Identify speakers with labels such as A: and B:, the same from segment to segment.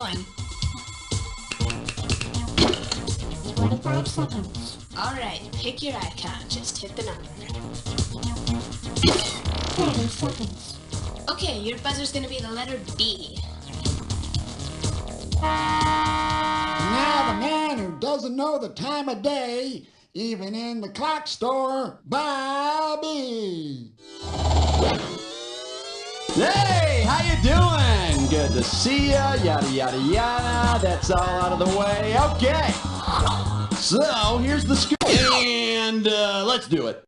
A: One.
B: 25 seconds.
A: Alright, pick your icon. Just hit the number.
B: 30 seconds.
A: Okay, your buzzer's gonna be the letter B.
C: Now the man who doesn't know the time of day, even in the clock store, Bobby.
D: Hey, how you doing? Good to see ya, yada yada yada, that's all out of the way. Okay, so here's the scoop, and let's do it.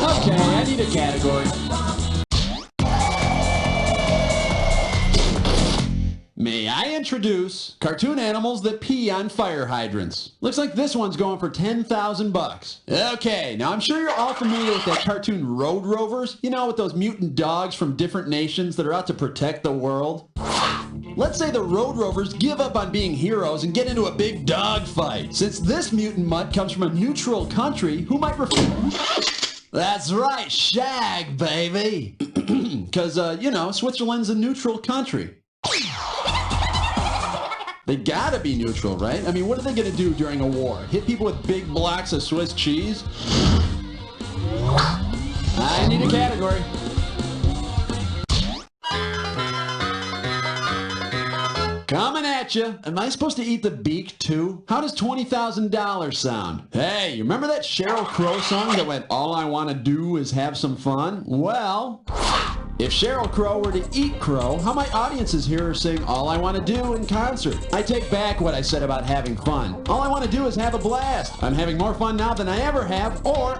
D: Okay, I need a category. May I introduce cartoon animals that pee on fire hydrants? Looks like this one's going for 10,000 bucks. Okay, now I'm sure you're all familiar with that cartoon Road Rovers. You know, with those mutant dogs from different nations that are out to protect the world. Let's say the Road Rovers give up on being heroes and get into a big dog fight. Since this mutant mutt comes from a neutral country, who might refer... That's right, shag, baby. Because, you know, Switzerland's a neutral country. They gotta be neutral, right? I mean, what are they gonna do during a war? Hit people with big blocks of Swiss cheese? I need a category. Coming at you. Am I supposed to eat the beak too? How does $20,000 sound? Hey, you remember that Sheryl Crow song that went, "All I want to do is have some fun"? Well, if Sheryl Crow were to eat crow, how might audiences hear her sing "All I Want to Do" in concert? I take back what I said about having fun. All I want to do is have a blast. I'm having more fun now than I ever have, or...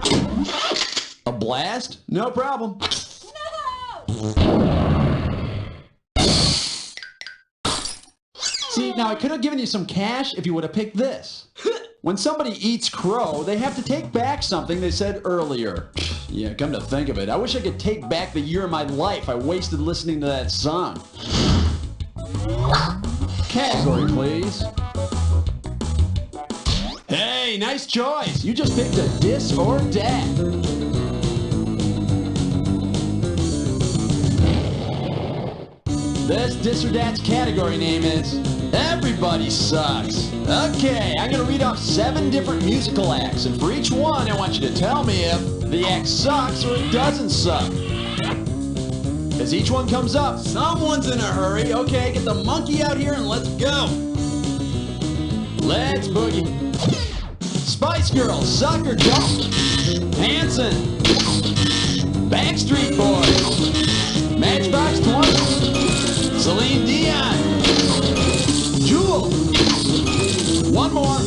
D: A blast? No problem. No! See, now I could have given you some cash if you would have picked this. When somebody eats crow, they have to take back something they said earlier. Yeah, come to think of it, I wish I could take back the year of my life I wasted listening to that song. Category, please. Hey, nice choice. You just picked a dis or dat. This dis or dat's category name is Everybody Sucks. Okay, I'm going to read off 7 different musical acts, and for each one, I want you to tell me if the act sucks or it doesn't suck. As each one comes up, someone's in a hurry. Okay, get the monkey out here and let's go. Let's boogie. Spice Girls, suck or don't? Hanson. Backstreet Boys. Matchbox 20. Celine Dion. Jewel. One more.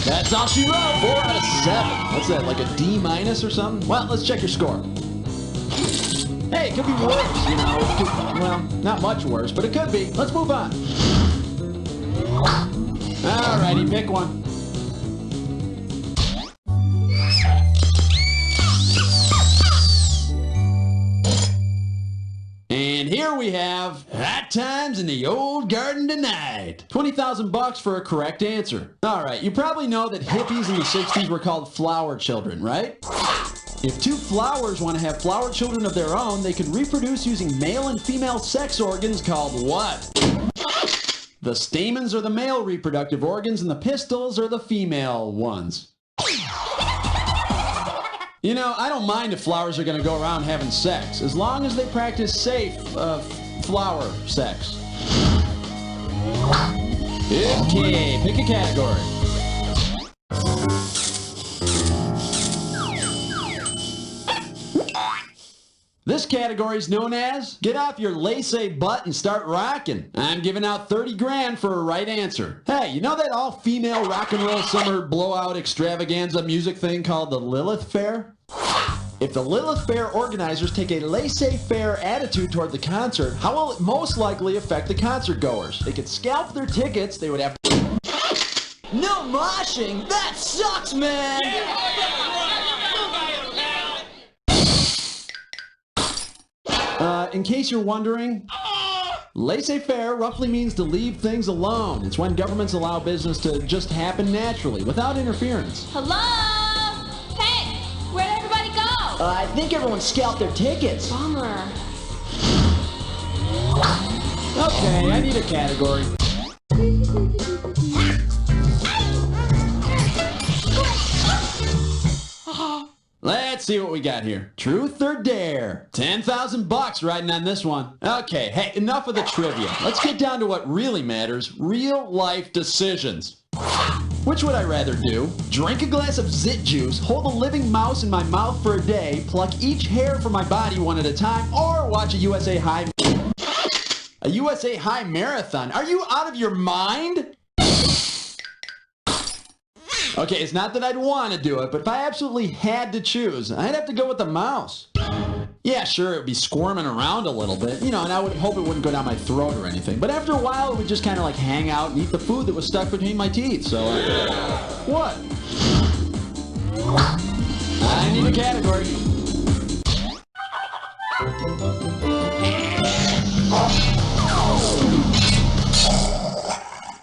D: That's all she wrote. 4 out of 7. What's that, like a D minus or something? Well, let's check your score. Hey, it could be worse, you know. It could, well, not much worse, but it could be. Let's move on. Alrighty, pick one. And here we have Hot Times in the Old Garden Tonight. 20,000 bucks for a correct answer. All right, you probably know that hippies in the 60s were called flower children, right? If 2 flowers want to have flower children of their own, they could reproduce using male and female sex organs called what? The stamens are the male reproductive organs and the pistils are the female ones. You know, I don't mind if flowers are going to go around having sex, as long as they practice safe, flower sex. Okay, pick a category. This category is known as Get Off Your Laissez Butt and Start Rockin'. I'm giving out 30 grand for a right answer. Hey, you know that all-female rock and roll summer blowout extravaganza music thing called the Lilith Fair? If the Lilith Fair organizers take a laissez-faire attitude toward the concert, how will it most likely affect the concert goers? They could scalp their tickets, they would have to... No moshing? That sucks, man! In case you're wondering, laissez-faire roughly means to leave things alone. It's when governments allow business to just happen naturally, without interference.
E: Hello? Hey, where'd everybody go?
F: I think everyone scalped their tickets.
E: Bummer.
D: Okay, I need a category. Let's see what we got here. Truth or dare? 10,000 bucks riding on this one. Okay, hey, enough of the trivia. Let's get down to what really matters. Real life decisions. Which would I rather do? Drink a glass of zit juice, hold a living mouse in my mouth for a day, pluck each hair from my body one at a time, or watch a USA High marathon? Are you out of your mind? Okay, it's not that I'd want to do it, but if I absolutely had to choose, I'd have to go with the mouse. Yeah, sure, it would be squirming around a little bit, you know, and I would hope it wouldn't go down my throat or anything. But after a while, it would just kind of like hang out and eat the food that was stuck between my teeth. So, what? I need a category.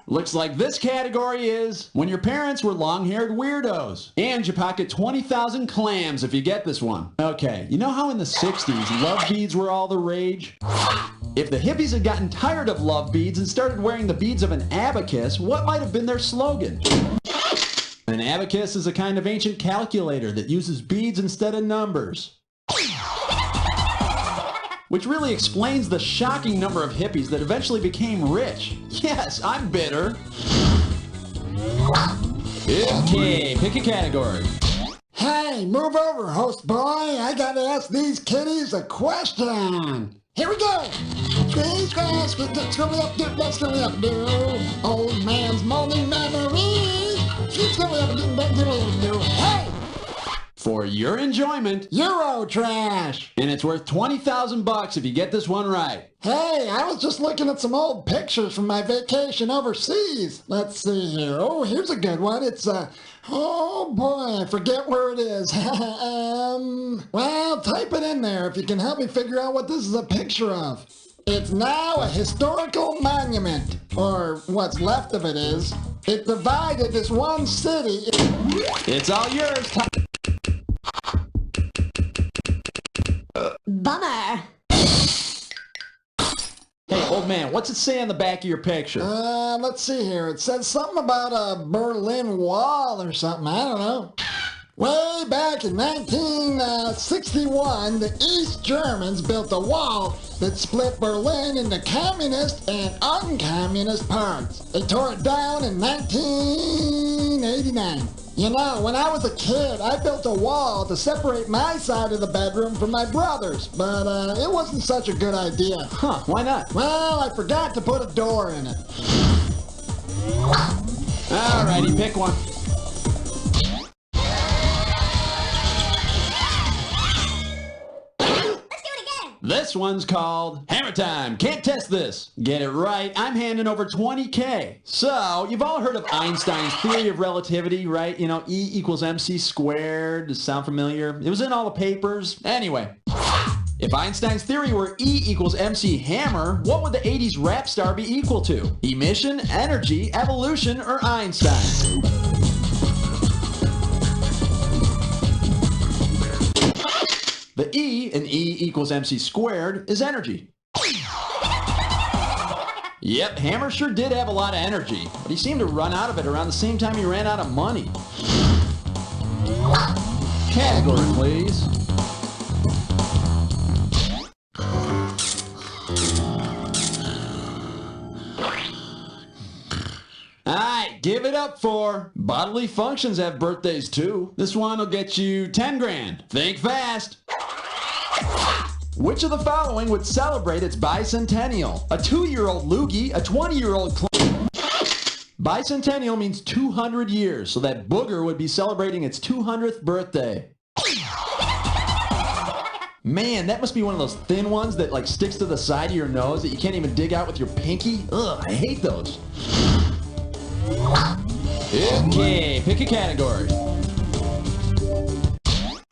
D: Looks like this category is when your parents were long-haired weirdos. And you pocket 20,000 clams if you get this one. Okay, you know how in the 60s love beads were all the rage? If the hippies had gotten tired of love beads and started wearing the beads of an abacus, what might have been their slogan? An abacus is a kind of ancient calculator that uses beads instead of numbers. Which really explains the shocking number of hippies that eventually became rich. Yes, I'm bitter. Okay, pick a category.
C: Hey, move over, host boy. I gotta ask these kiddies a question. Here we go. These questions, let's go up, do. Old man's moaning memories. Let's go up, do. Hey!
D: For your enjoyment,
C: Euro trash.
D: And it's worth 20,000 bucks if you get this one right.
C: Hey, I was just looking at some old pictures from my vacation overseas. Let's see here. Oh, here's a good one. It's, oh boy, I forget where it is. Well, type it in there if you can help me figure out what this is a picture of. It's now a historical monument, or what's left of it is. It divided this one city.
D: It's all yours.
B: Bummer.
D: Hey, old man, what's it say on the back of your picture?
C: Let's see here. It says something about a Berlin Wall or something. I don't know. Way back in 1961, the East Germans built a wall that split Berlin into communist and uncommunist parts. They tore it down in 1989. You know, when I was a kid, I built a wall to separate my side of the bedroom from my brother's, but it wasn't such a good idea.
D: Huh, why not?
C: Well, I forgot to put a door in it.
D: Alrighty, pick one. This one's called Hammer Time. Can't test this. Get it right, I'm handing over 20K. So, you've all heard of Einstein's theory of relativity, right? You know, E equals mc squared. Does it sound familiar? It was in all the papers. Anyway, if Einstein's theory were E equals mc hammer, what would the 80s rap star be equal to? Emission, energy, evolution, or Einstein? The E in E equals mc squared is energy. Yep, Hammer sure did have a lot of energy, but he seemed to run out of it around the same time he ran out of money. Category, please. Alright, give it up for bodily functions have birthdays too. This one will get you 10 grand. Think fast. Which of the following would celebrate its bicentennial? A 2-year-old loogie, a 20-year-old clown. Bicentennial means 200 years, so that booger would be celebrating its 200th birthday. Man, that must be one of those thin ones that like sticks to the side of your nose that you can't even dig out with your pinky. Ugh, I hate those. Okay, pick a category.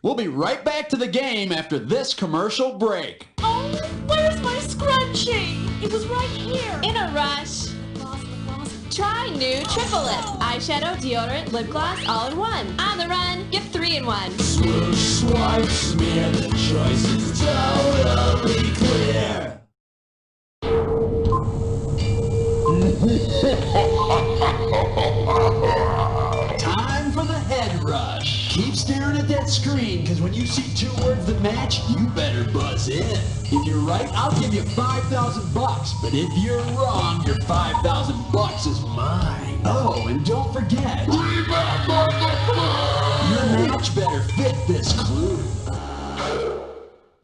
D: We'll be right back to the game after this commercial break.
E: Oh, where's my scrunchie? It was right here.
A: In a rush.
E: Try new Triple Lip. Eyeshadow, deodorant, lip gloss, all in one. On the run, get 3 in 1.
F: Swoosh, swipe, smear, the choice is totally clear.
D: keep staring at that screen, because when you see two words that match, you better buzz in. If you're right, I'll give you 5,000 bucks. But if you're wrong, your 5,000 bucks is mine. Oh, and don't forget, your match better fit this clue.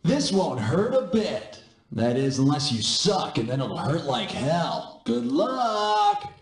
D: This won't hurt a bit. That is, unless you suck, and then it'll hurt like hell. Good luck!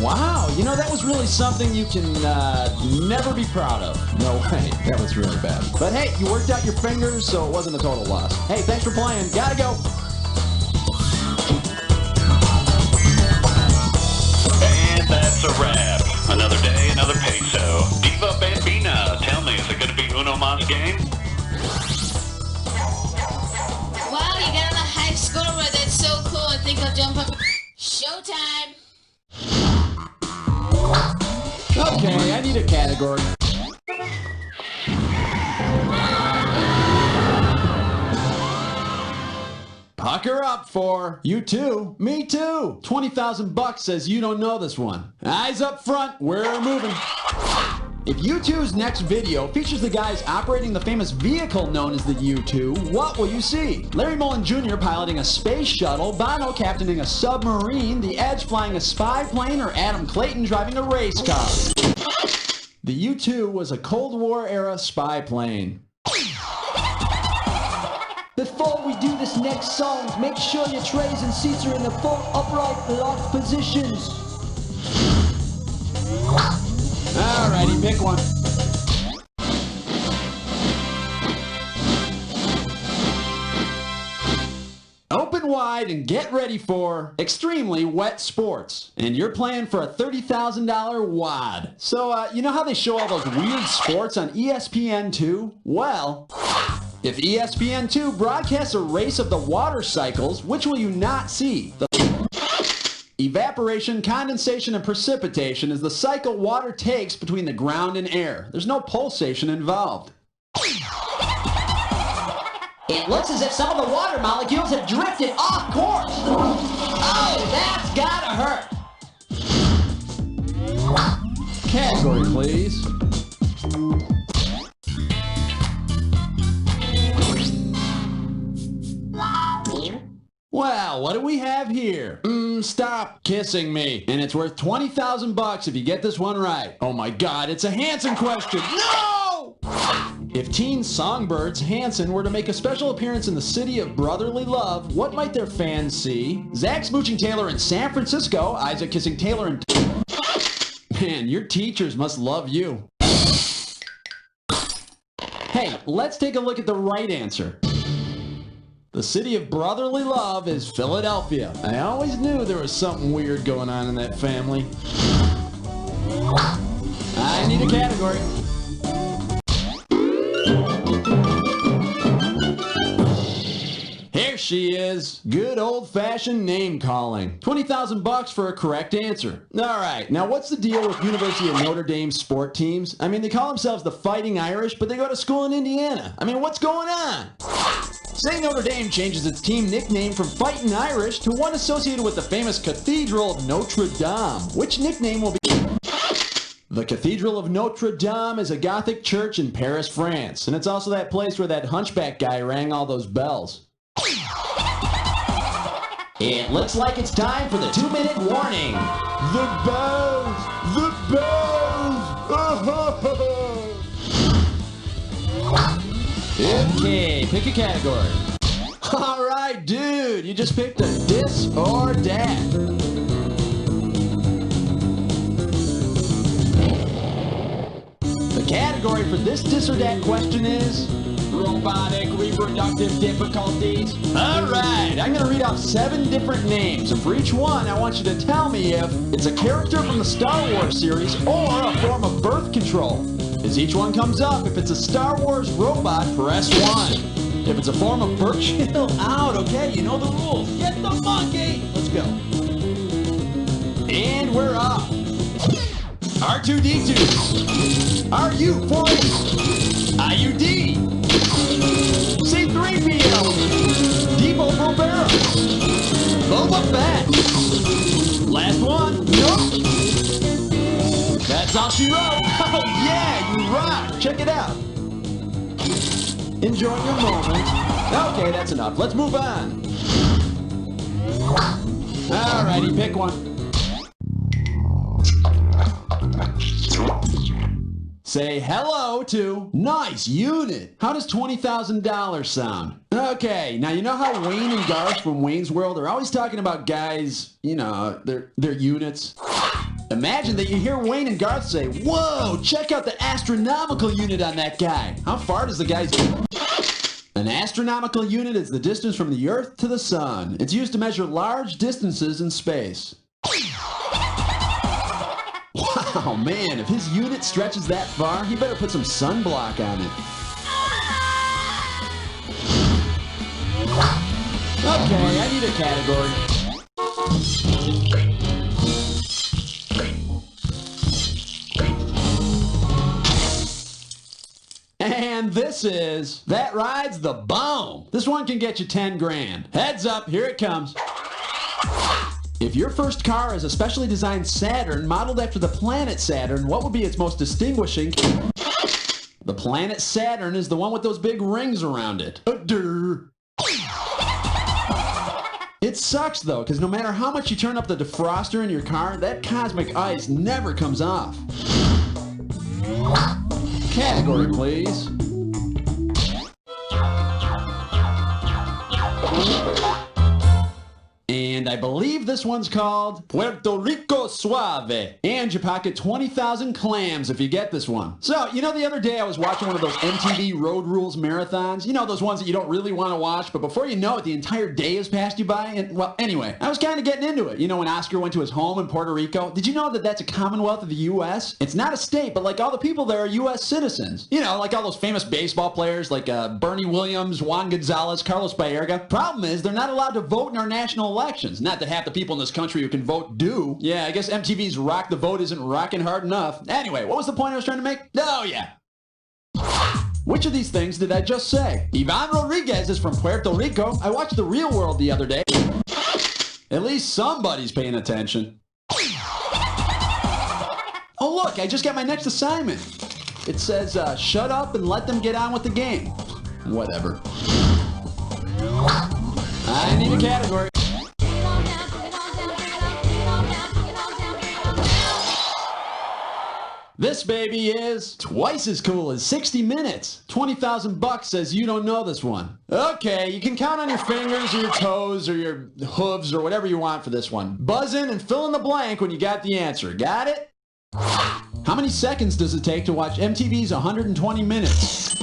D: Wow, you know, that was really something you can never be proud of. No way, that was really bad. But hey, you worked out your fingers, so it wasn't a total loss. Hey, thanks for playing. Gotta go.
G: And that's a wrap. Another day, another peso. Diva Bambina, tell me, is it going to be Uno Mas game?
A: Wow, you got on a high score. That's so cool. I think I'll jump up. Showtime.
D: Okay, I need a category. Pucker up for you too. Me too. 20,000 bucks says you don't know this one. Eyes up front, we're moving. If U2's next video features the guys operating the famous vehicle known as the U2, what will you see? Larry Mullen Jr. piloting a space shuttle, Bono captaining a submarine, The Edge flying a spy plane, or Adam Clayton driving a race car? The U2 was a Cold War era spy plane.
H: Before we do this next song, make sure your trays and seats are in the full upright locked positions.
D: Alrighty, pick one. Open wide and get ready for extremely wet sports. And you're playing for a $30,000 wad. So, you know how they show all those weird sports on ESPN2? Well, if ESPN2 broadcasts a race of the water cycles, which will you not see? Evaporation, condensation, and precipitation is the cycle water takes between the ground and air. There's no pulsation involved.
H: It looks as if some of the water molecules have drifted off course. Oh, that's gotta hurt.
D: Category, please. Well, what do we have here? Stop kissing me. And it's worth 20,000 bucks if you get this one right. Oh my God, it's a Hanson question. No! If teen songbirds Hanson were to make a special appearance in the city of brotherly love, what might their fans see? Zach smooching Taylor in San Francisco, Isaac kissing Taylor in... Man, your teachers must love you. Hey, let's take a look at the right answer. The city of brotherly love is Philadelphia. I always knew there was something weird going on in that family. I need a category. Here she is. Good old-fashioned name calling. 20,000 bucks for a correct answer. All right, now what's the deal with University of Notre Dame sport teams? I mean, they call themselves the Fighting Irish, but they go to school in Indiana. I mean, what's going on? Say Notre Dame changes its team nickname from Fighting Irish to one associated with the famous Cathedral of Notre Dame. Which nickname will be... The Cathedral of Notre Dame is a Gothic church in Paris, France, and it's also that place where that hunchback guy rang all those bells. It looks like it's time for the 2-minute warning. The bells! The bells! Okay, pick a category. All right, dude, you just picked a dis or dat. The category for this dis or dat question is robotic reproductive difficulties. Alright, I'm going to read off 7 different names, and for each one I want you to tell me if it's a character from the Star Wars series or a form of birth control. As each one comes up, if it's a Star Wars robot, press 1. If it's a form of birth... Chill out, okay? You know the rules. Get the monkey! Let's go. And we're off. R2-D2, RU-4, IUD, C-3PO, Depot Bobero, Boba Fett. Last one, nope. That's all she wrote. Oh yeah, you rock. Check it out. Enjoy your moment. Okay, that's enough. Let's move on. Alrighty, pick one. Say hello to nice unit. How does $20,000 sound? Okay, now you know how Wayne and Garth from Wayne's World are always talking about guys, you know, their units? Imagine that you hear Wayne and Garth say, whoa, check out the astronomical unit on that guy. How far does the guy's... An astronomical unit is the distance from the Earth to the Sun. It's used to measure large distances in space. Wow, man, if his unit stretches that far, he better put some sunblock on it. Okay, I need a category. And this is That Rides the Boom. This one can get you 10 grand. Heads up, here it comes. If your first car is a specially designed Saturn modeled after the planet Saturn, what would be its most distinguishing? The planet Saturn is the one with those big rings around it. It sucks though, because no matter how much you turn up the defroster in your car, that cosmic ice never comes off. Category, please. And I believe this one's called Puerto Rico Suave. And you pocket 20,000 clams if you get this one. So, you know, the other day I was watching one of those MTV Road Rules marathons. You know, those ones that you don't really want to watch, but before you know it, the entire day has passed you by. And, well, anyway, I was kind of getting into it. You know, when Oscar went to his home in Puerto Rico, did you know that that's a commonwealth of the U.S.? It's not a state, but like all the people there are U.S. citizens. You know, like all those famous baseball players like Bernie Williams, Juan Gonzalez, Carlos Baerga. Problem is, they're not allowed to vote in our national elections. Not that half the people in this country who can vote do. Yeah, I guess MTV's Rock the Vote isn't rocking hard enough. Anyway, what was the point I was trying to make? Oh, yeah. Which of these things did I just say? Ivan Rodriguez is from Puerto Rico. I watched The Real World the other day. At least somebody's paying attention. Oh, look, I just got my next assignment. It says, shut up and let them get on with the game. Whatever. I need a category. This baby is twice as cool as 60 Minutes. 20,000 bucks says you don't know this one. Okay, you can count on your fingers or your toes or your hooves or whatever you want for this one. Buzz in and fill in the blank when you got the answer. Got it? How many seconds does it take to watch MTV's 120 Minutes?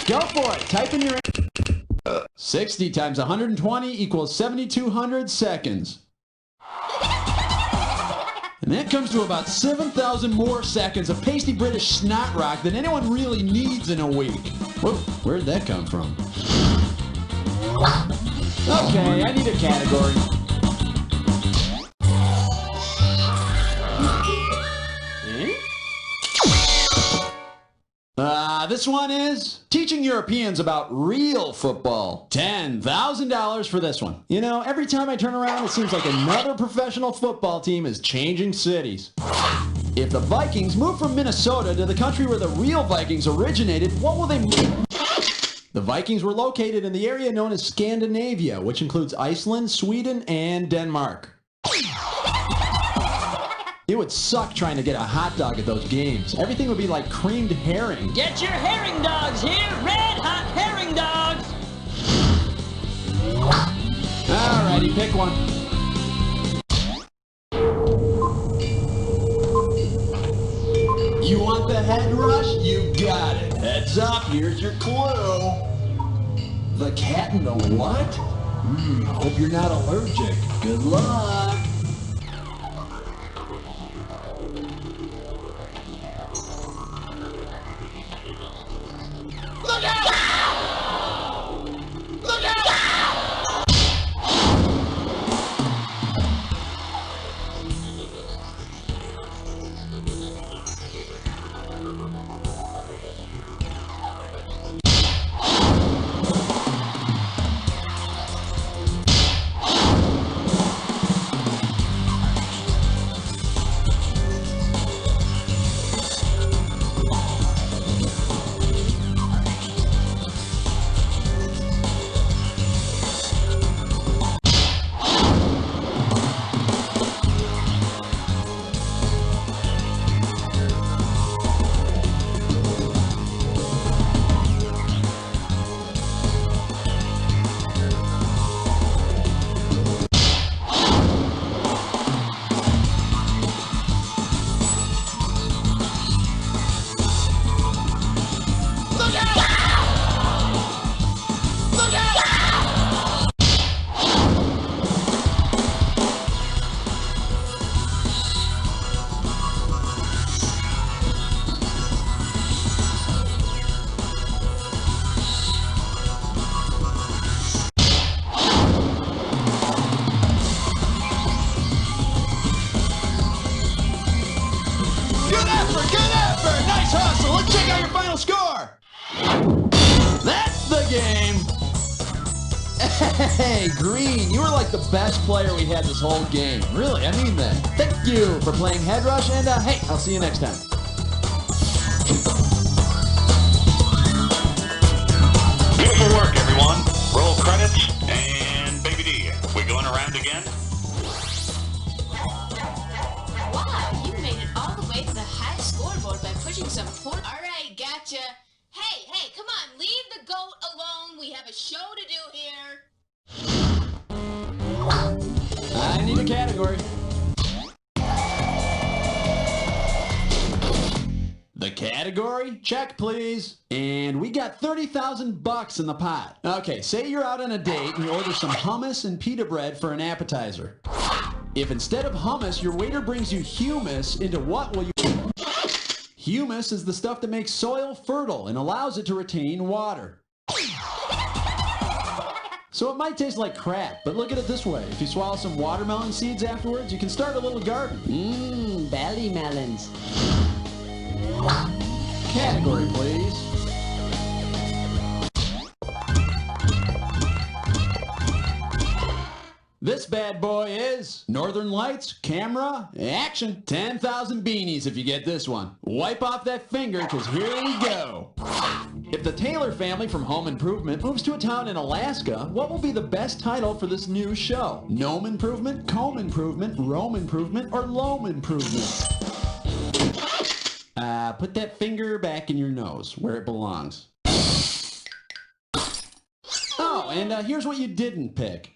D: Go for it. Type in your... 60 times 120 equals 7,200 seconds. And that comes to about 7,000 more seconds of pasty British snot rock than anyone really needs in a week. Whoa, where'd that come from? Okay, I need a category. This one is teaching Europeans about real football. $10,000 for this one. You know, every time I turn around, it seems like another professional football team is changing cities. If the Vikings move from Minnesota to the country where the real Vikings originated, what will they mean? The Vikings were located in the area known as Scandinavia, which includes Iceland, Sweden, and Denmark. It would suck trying to get a hot dog at those games. Everything would be like creamed herring.
H: Get your herring dogs here! Red hot herring dogs!
D: Alrighty, pick one. You want the head rush? You got it. Heads up, here's your clue. The cat in the what? Hope you're not allergic. Good luck.
F: Look out! Look out!
D: Hey, Green, you were like the best player we had this whole game. Really, I mean that. Thank you for playing Head Rush, and hey, I'll see you next time.
G: Beautiful work, everyone. Roll credits, and Baby D, we going around again?
A: Wow, you made it all the way to the high scoreboard by pushing some points. All right, gotcha. Hey, come on, leave the goat alone. We have a show to do here.
D: I need a category. The category? Check, please. And we got 30,000 bucks in the pot. Okay, say you're out on a date and you order some hummus and pita bread for an appetizer. If instead of hummus, your waiter brings you humus, into what will you... Humus is the stuff that makes soil fertile and allows it to retain water. So it might taste like crap, but look at it this way. If you swallow some watermelon seeds afterwards, you can start a little garden.
H: Belly melons.
D: Category, please. This bad boy is Northern Lights, camera, action. 10,000 beanies if you get this one. Wipe off that finger, because here we go. If the Taylor family from Home Improvement moves to a town in Alaska, what will be the best title for this new show? Gnome Improvement, Comb Improvement, Rome Improvement, or Loam Improvement? Put that finger back in your nose, where it belongs. Oh, and here's what you didn't pick.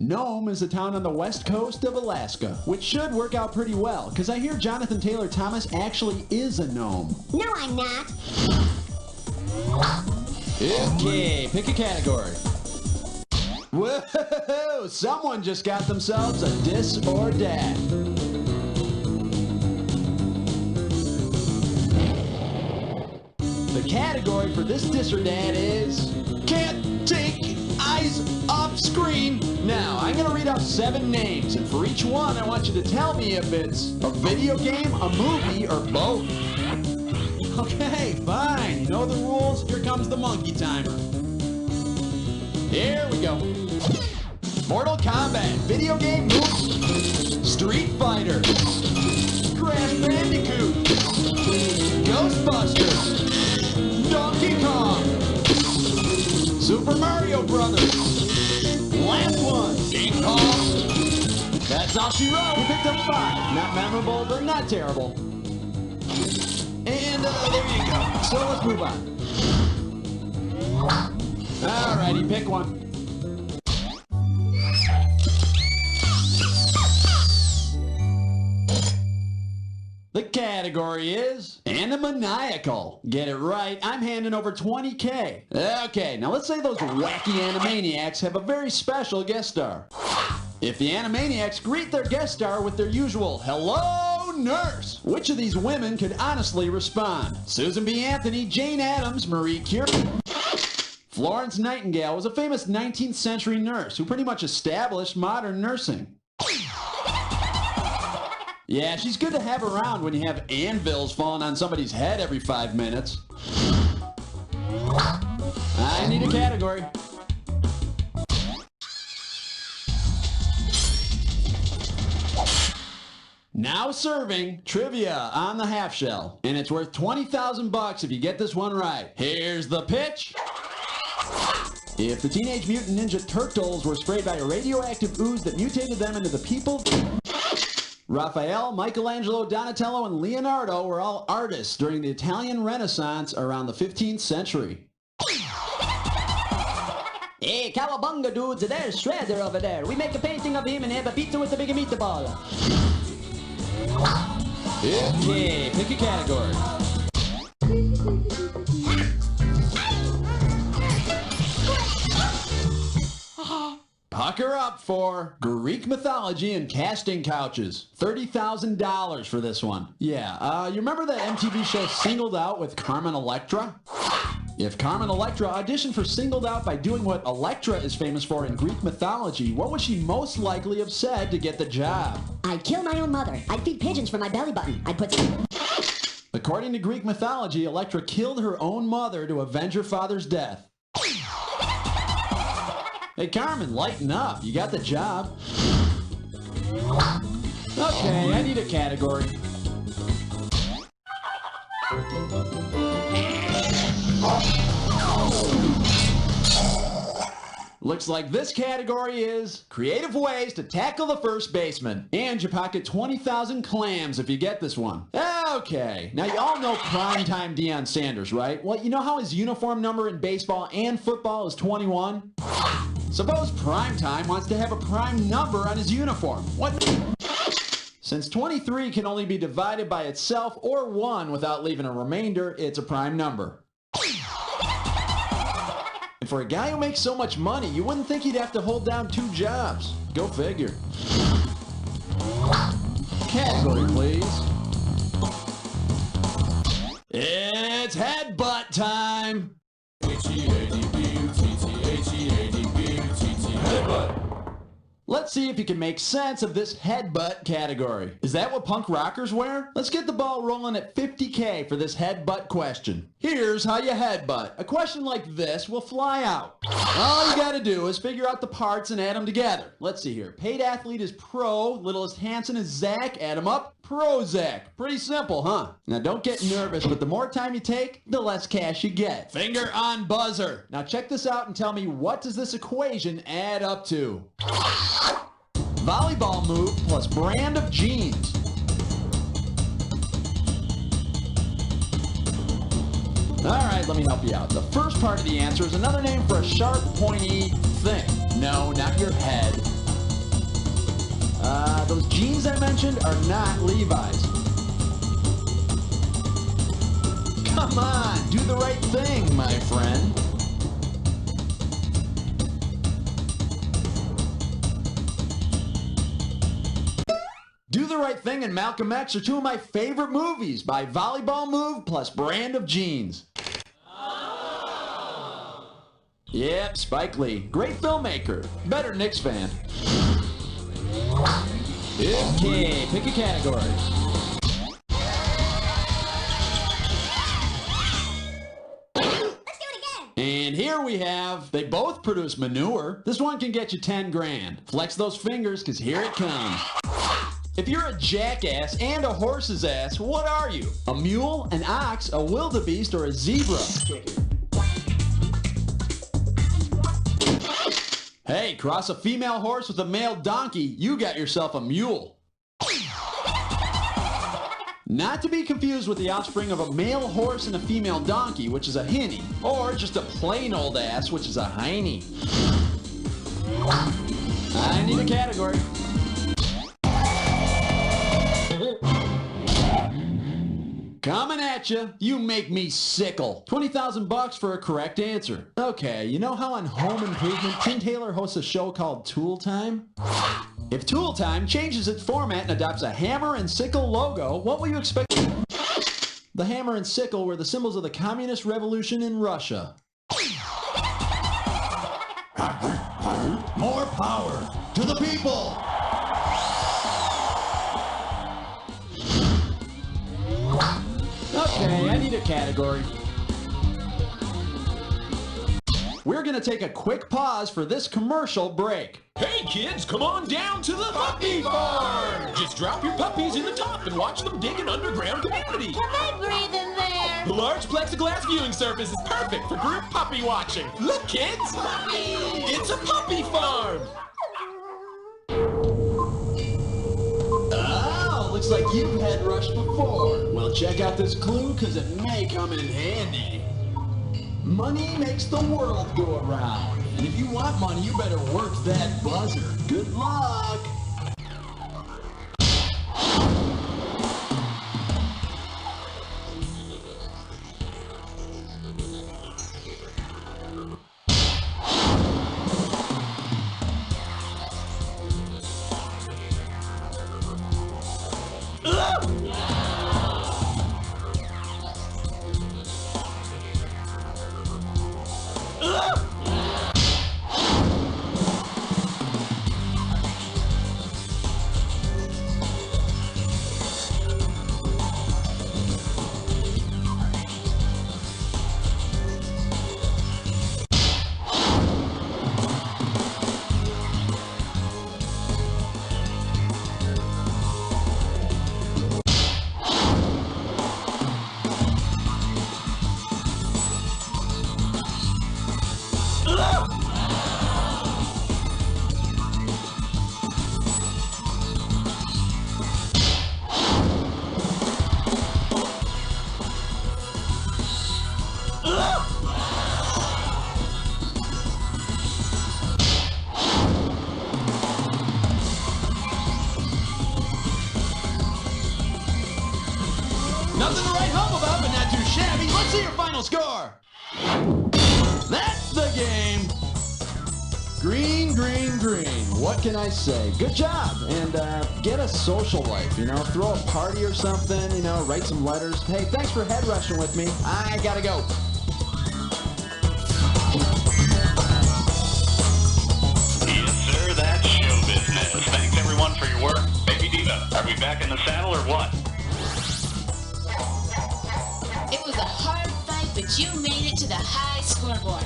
D: Nome is a town on the west coast of Alaska, which should work out pretty well, because I hear Jonathan Taylor Thomas actually is a gnome.
B: No, I'm not.
D: Okay, pick a category. Whoa, someone just got themselves a dis or dat. The category for this dis or dat is can't take eyes off screen. Now, I'm going to read out 7 names, and for each one, I want you to tell me if it's a video game, a movie, or both. Okay, fine. You know the rules. Here comes the monkey timer. Here we go. Mortal Kombat, video game, movie, Street Fighter, Crash Bandicoot, Ghostbusters, Donkey Kong, Super Mario Brothers, last one, King Kong. That's all she wrote. We picked up 5. Not memorable, but not terrible. And there you go. So let's move on. Alrighty, pick one. The category is Animaniacal. Get it right, I'm handing over $20K. Okay, now let's say those wacky Animaniacs have a very special guest star. If the Animaniacs greet their guest star with their usual, "Hello, nurse," which of these women could honestly respond? Susan B. Anthony, Jane Addams, Marie Curie. Florence Nightingale was a famous 19th century nurse who pretty much established modern nursing. Yeah, she's good to have around when you have anvils falling on somebody's head every 5 minutes. I need a category. Now serving trivia on the half shell, and it's worth 20,000 bucks if you get this one right. Here's the pitch. If the Teenage Mutant Ninja Turtles were sprayed by a radioactive ooze that mutated them into the people... Raphael, Michelangelo, Donatello, and Leonardo were all artists during the Italian Renaissance around the 15th century.
H: Hey, cowabunga dudes, there's Shredder over there. We make a painting of him and have a pizza with a big meatball.
D: Okay, pick a category. Pucker up for Greek mythology and casting couches. $30,000 for this one. Yeah, you remember that MTV show Singled Out with Carmen Electra? If Carmen Electra auditioned for Singled Out by doing what Electra is famous for in Greek mythology, what would she most likely have said to get the job?
B: I'd kill my own mother. I'd feed pigeons from my belly button. I'd put...
D: According to Greek mythology, Electra killed her own mother to avenge her father's death. Hey Carmen, lighten up. You got the job. Okay, I need a category. Looks like this category is creative ways to tackle the first baseman. And you pocket 20,000 clams if you get this one. Okay, now you all know primetime Deion Sanders, right? Well, you know how his uniform number in baseball and football is 21? Suppose primetime wants to have a prime number on his uniform. What? Since 23 can only be divided by itself or 1 without leaving a remainder, it's a prime number. And for a guy who makes so much money, you wouldn't think he'd have to hold down 2 jobs. Go figure. Category, please. It's headbutt time. Headbutt. Let's see if you can make sense of this headbutt category. Is that what punk rockers wear? Let's get the ball rolling at $50K for this headbutt question. Here's how you headbutt. A question like this will fly out. All you gotta do is figure out the parts and add them together. Let's see here. Paid athlete is pro, littlest Hanson is Zach, add them up, pro Zach. Pretty simple, huh? Now don't get nervous, but the more time you take, the less cash you get. Finger on buzzer. Now check this out and tell me, what does this equation add up to? Volleyball move plus brand of jeans. Alright, let me help you out. The first part of the answer is another name for a sharp, pointy thing. No, not your head. Those jeans I mentioned are not Levi's. Come on, do the right thing, my friend. Do the Right Thing and Malcolm X are 2 of my favorite movies by Volleyball Move plus Brand of Jeans. Yep, Spike Lee. Great filmmaker. Better Knicks fan. Okay, pick a category. And here we have, they both produce manure. This one can get you 10 grand. Flex those fingers, because here it comes. If you're a jackass and a horse's ass, what are you? A mule, an ox, a wildebeest, or a zebra? Hey, cross a female horse with a male donkey, you got yourself a mule. Not to be confused with the offspring of a male horse and a female donkey, which is a hinny, or just a plain old ass, which is a hiney. I need a category. Coming at you, you make me sickle. 20,000 bucks for a correct answer. Okay, you know how on Home Improvement, Tim Taylor hosts a show called Tool Time? If Tool Time changes its format and adopts a hammer and sickle logo, what will you expect? The hammer and sickle were the symbols of the communist revolution in Russia.
F: More power to the people.
D: Okay, I need a category. We're gonna take a quick pause for this commercial break.
I: Hey kids, come on down to the puppy farm! Just drop your puppies in the top and watch them dig an underground community.
E: Can they breathe in there?
I: The large plexiglass viewing surface is perfect for group puppy watching. Look kids! It's a puppy farm!
D: Oh, looks like you've had Rush before. Well, check out this clue, because it may come in handy. Money makes the world go around. And if you want money, you better work that buzzer. Good luck! Nothing to write home about, but not too shabby. Let's see your final score. That's the game. Green, green, green. What can I say? Good job. And get a social life, you know. Throw a party or something, you know. Write some letters. Hey, thanks for head rushing with me. I gotta go.
G: Yes, sir, that's show business. Thanks, everyone, for your work. Baby Diva, are we back in the saddle or what?
A: It was a hard fight, but you made it to the high scoreboard.